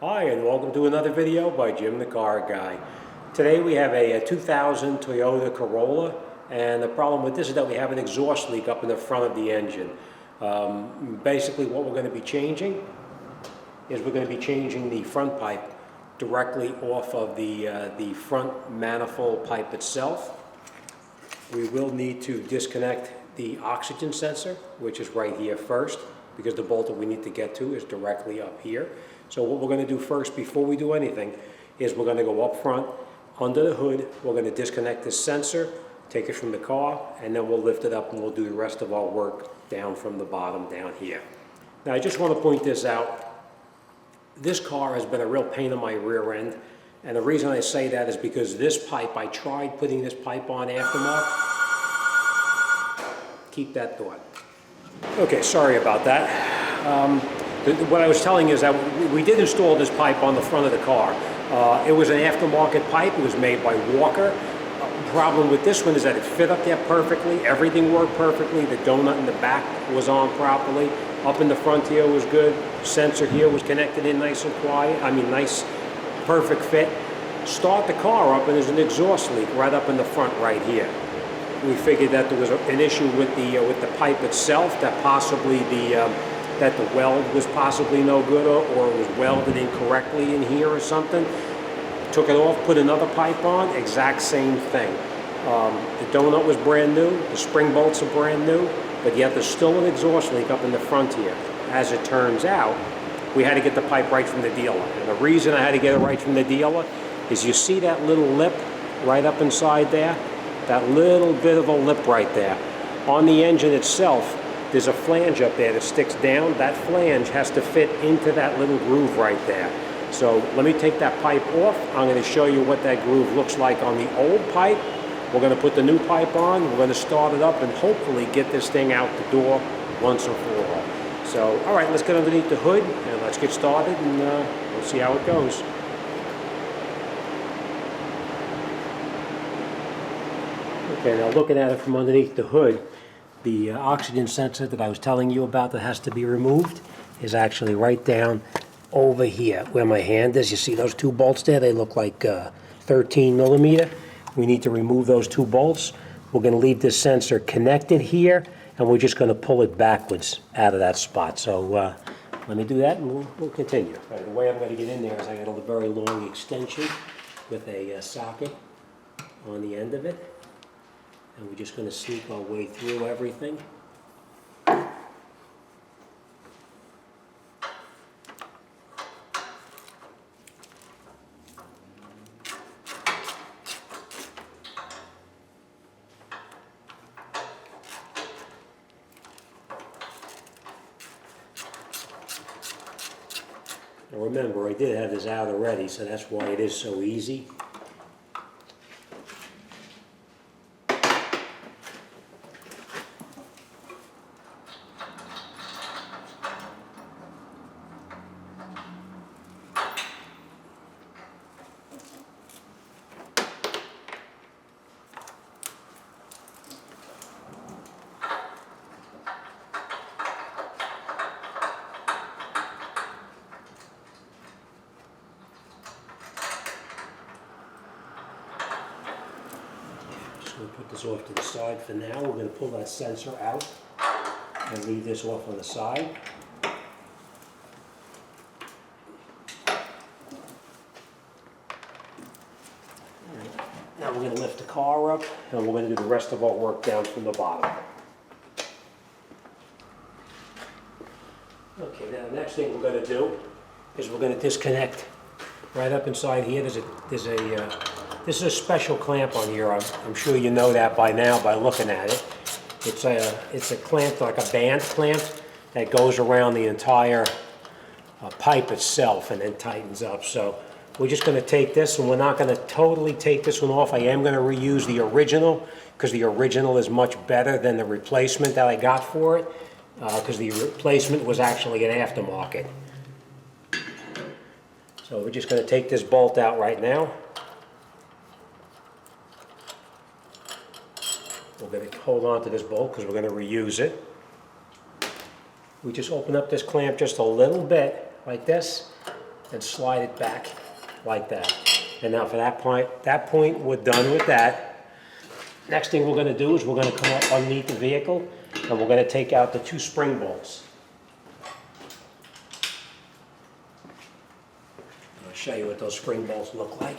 Hi, and welcome to another video by Jim the Car Guy. Today we have a 2000 Toyota Corolla, and the problem with this is that we have an exhaust leak up in the front of the engine. Basically what we're going to be changing is we're going to be changing the front pipe directly off of the front manifold pipe itself. We will need to disconnect the oxygen sensor, which is right here first, because the bolt that we need to get to is directly up here. So what we're going to do first, before we do anything, is we're going to go up front, under the hood, we're going to disconnect this sensor, take it from the car, and then we'll lift it up and we'll do the rest of our work down from the bottom down here. Now I just want to point this out. This car has been a real pain in my rear end, and the reason I say that is because this pipe, I tried putting this pipe on aftermarket. Keep that thought. Okay, sorry about that. What I was telling you is that we did install this pipe on the front of the car. It was an aftermarket pipe. It was made by Walker. The problem with this one is that it fit up there perfectly. Everything worked perfectly. The donut in the back was on properly. Up in the front here was good. Sensor here was connected in nice and quiet. I mean, nice, perfect fit. Start the car up and there's an exhaust leak right up in the front right here. We figured that there was an issue with the pipe itself, that possibly that the weld was possibly no good, or it was welded incorrectly in here or something. Took it off, put another pipe on, exact same thing. The donut was brand new, the spring bolts are brand new, but yet there's still an exhaust leak up in the front here. As it turns out, we had to get the pipe right from the dealer. And the reason I had to get it right from the dealer is you see that little lip right up inside there? That little bit of a lip right there. On the engine itself, there's a flange up there that sticks down. That flange has to fit into that little groove right there. So let me take that pipe off. I'm going to show you what that groove looks like on the old pipe. We're going to put the new pipe on. We're going to start it up and hopefully get this thing out the door once and for all. So, all right, let's get underneath the hood and let's get started, and we'll see how it goes. Okay, now looking at it from underneath the hood, the oxygen sensor that I was telling you about that has to be removed is actually right down over here where my hand is. You see those two bolts there? They look like 13 millimeter. We need to remove those two bolts. We're going to leave this sensor connected here, and we're just going to pull it backwards out of that spot. So let me do that and we'll continue. Right, the way I'm going to get in there is I got a very long extension with a socket on the end of it. And we're just going to sneak our way through everything. Now remember, I did have this out already, so that's why it is so easy. We'll put this off to the side for now. We're going to pull that sensor out and leave this off on the side. Right. Now we're going to lift the car up and we're going to do the rest of our work down from the bottom. Okay, now the next thing we're going to do is we're going to disconnect right up inside here. This is a special clamp on here. I'm sure you know that by now by looking at it. It's a clamp, like a band clamp, that goes around the entire pipe itself and then tightens up. So we're just going to take this, and we're not going to totally take this one off. I am going to reuse the original because the original is much better than the replacement that I got for it, because the replacement was actually an aftermarket. So we're just going to take this bolt out right now. We're going to hold on to this bolt because we're going to reuse it. We just open up this clamp just a little bit, like this, and slide it back like that. And now for that point, we're done with that. Next thing we're going to do is we're going to come up underneath the vehicle and we're going to take out the 2 spring bolts. I'll show you what those spring bolts look like.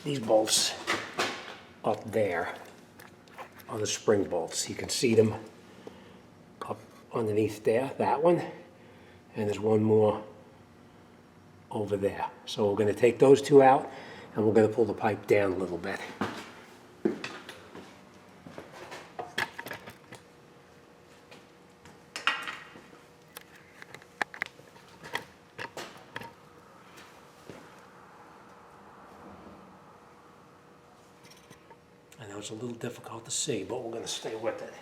These bolts up there are the spring bolts. You can see them up underneath there, that one, and there's one more over there. So we're going to take those 2 out and we're going to pull the pipe down a little bit. I know it's a little difficult to see, but we're going to stay with it.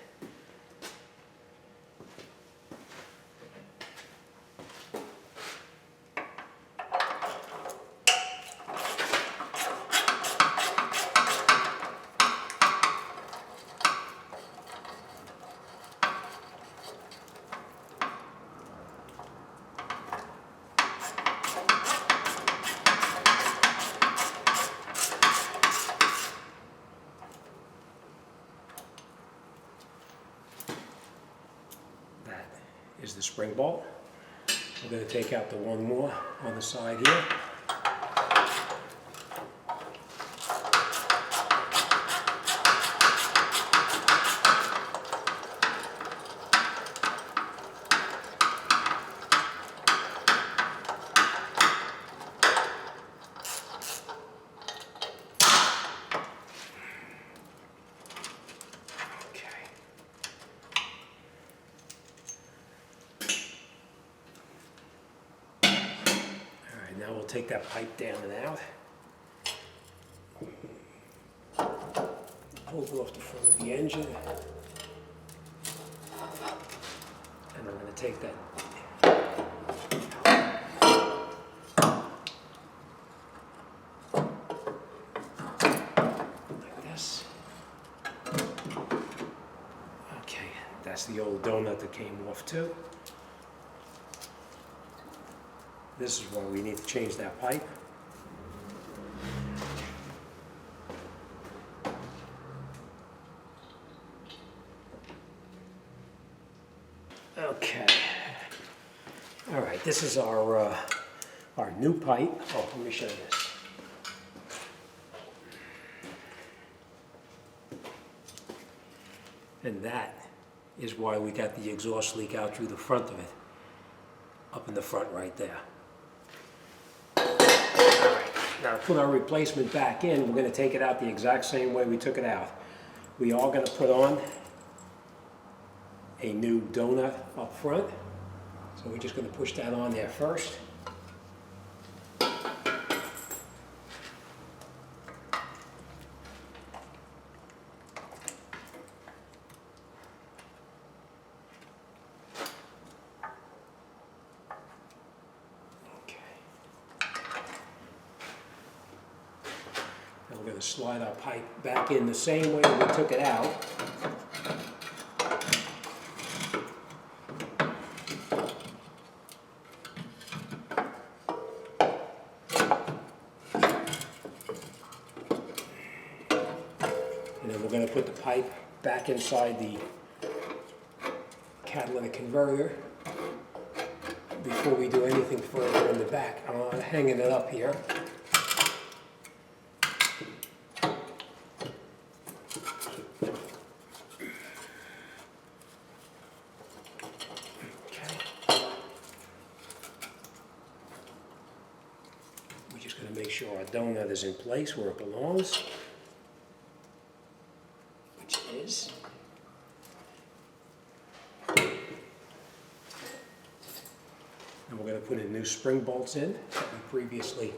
Is the spring bolt. We're going to take out the one more on the side here. Now we'll take that pipe down and out. Pull it off the front of the engine. And I'm going to take that like this. Okay, that's the old donut that came off too. This is why we need to change that pipe. Okay. All right, this is our new pipe. Oh, let me show you this. And that is why we got the exhaust leak out through the front of it. Up in the front right there. Now to put our replacement back in, we're going to take it out the exact same way we took it out. We are going to put on a new donut up front. So we're just going to push that on there first. And we're going to slide our pipe back in the same way we took it out. And then we're going to put the pipe back inside the catalytic converter before we do anything further in the back. I'm hanging it up here. We're just going to make sure our donut is in place where it belongs, which it is. And we're going to put in new spring bolts in that we previously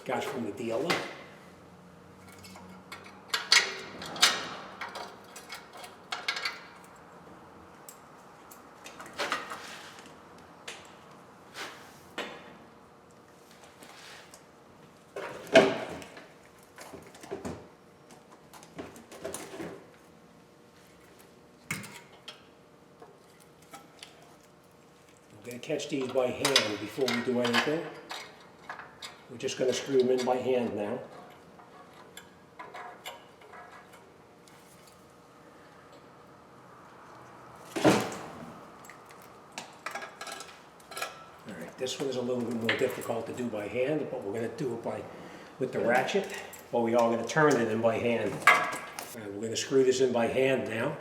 got from the dealer. going to catch these by hand before we do anything. We're just going to screw them in by hand now. Alright, this one is a little bit more difficult to do by hand, but we're going to do it with the ratchet, but we are going to turn it in by hand. Alright, we're going to screw this in by hand now.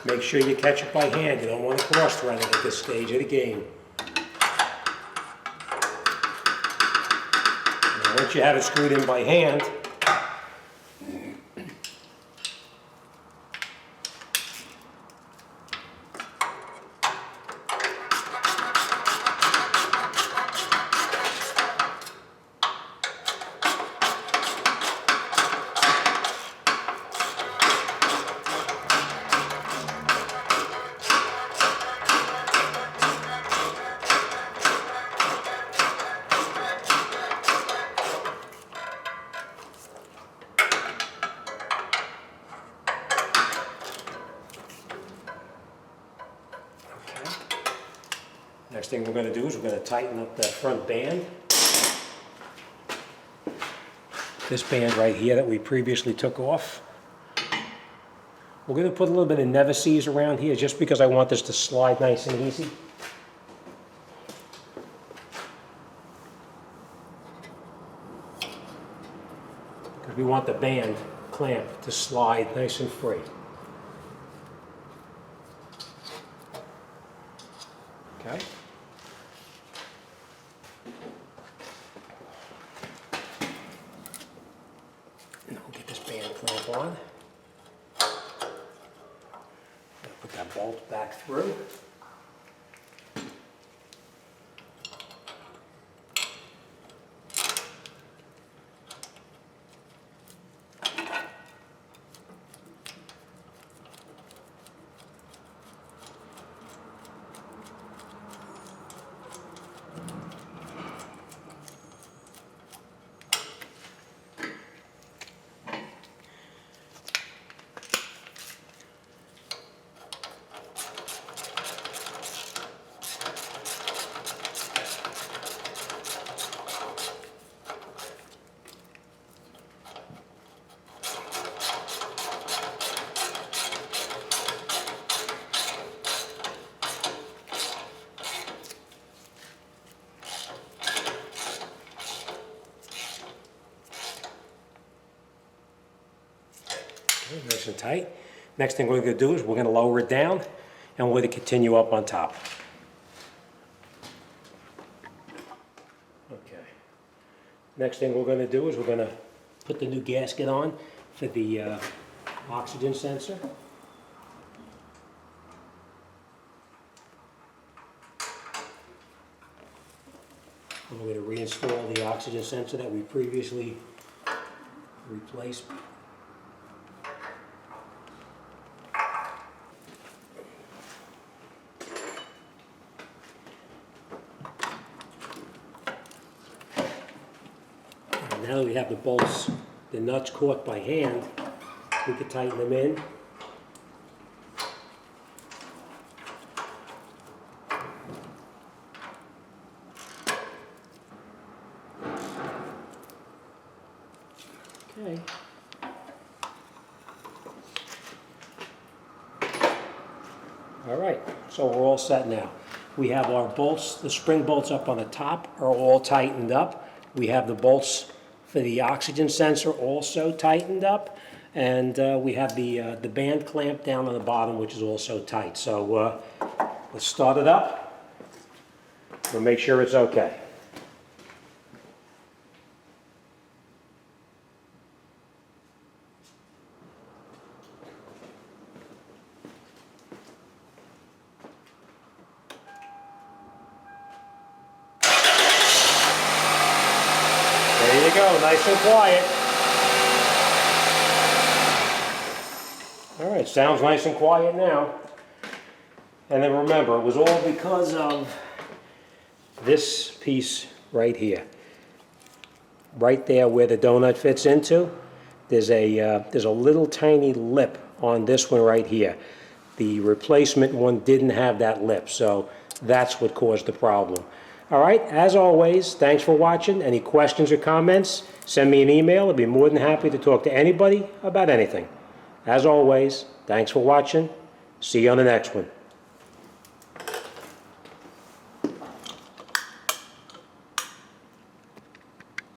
Make sure you catch it by hand. You don't want to cross-thread it at this stage of the game. Now, once you have it screwed in by hand, next thing we're going to do is we're going to tighten up that front band. This band right here that we previously took off. We're going to put a little bit of never-sees around here just because I want this to slide nice and easy. Because we want the band clamp to slide nice and free. Okay. And we'll get this band clamp on. Put that bolt back through. Okay, nice and tight. Next thing we're going to do is we're going to lower it down and we're going to continue up on top. Okay. Next thing we're going to do is we're going to put the new gasket on for the oxygen sensor. And we're going to reinstall the oxygen sensor that we previously replaced. Now that we have the bolts, the nuts caught by hand, we can tighten them in. Okay. All right, so we're all set now. We have our bolts, the spring bolts up on the top are all tightened up. We have the bolts for the oxygen sensor also tightened up, and we have the band clamp down on the bottom, which is also tight. So let's start it up. We'll make sure it's okay. There you go, nice and quiet. All right, sounds nice and quiet now. And then remember, it was all because of this piece right here. Right there where the donut fits into, there's a little tiny lip on this one right here. The replacement one didn't have that lip, so that's what caused the problem. All right, as always, thanks for watching. Any questions or comments, send me an email. I'd be more than happy to talk to anybody about anything. As always, thanks for watching. See you on the next one.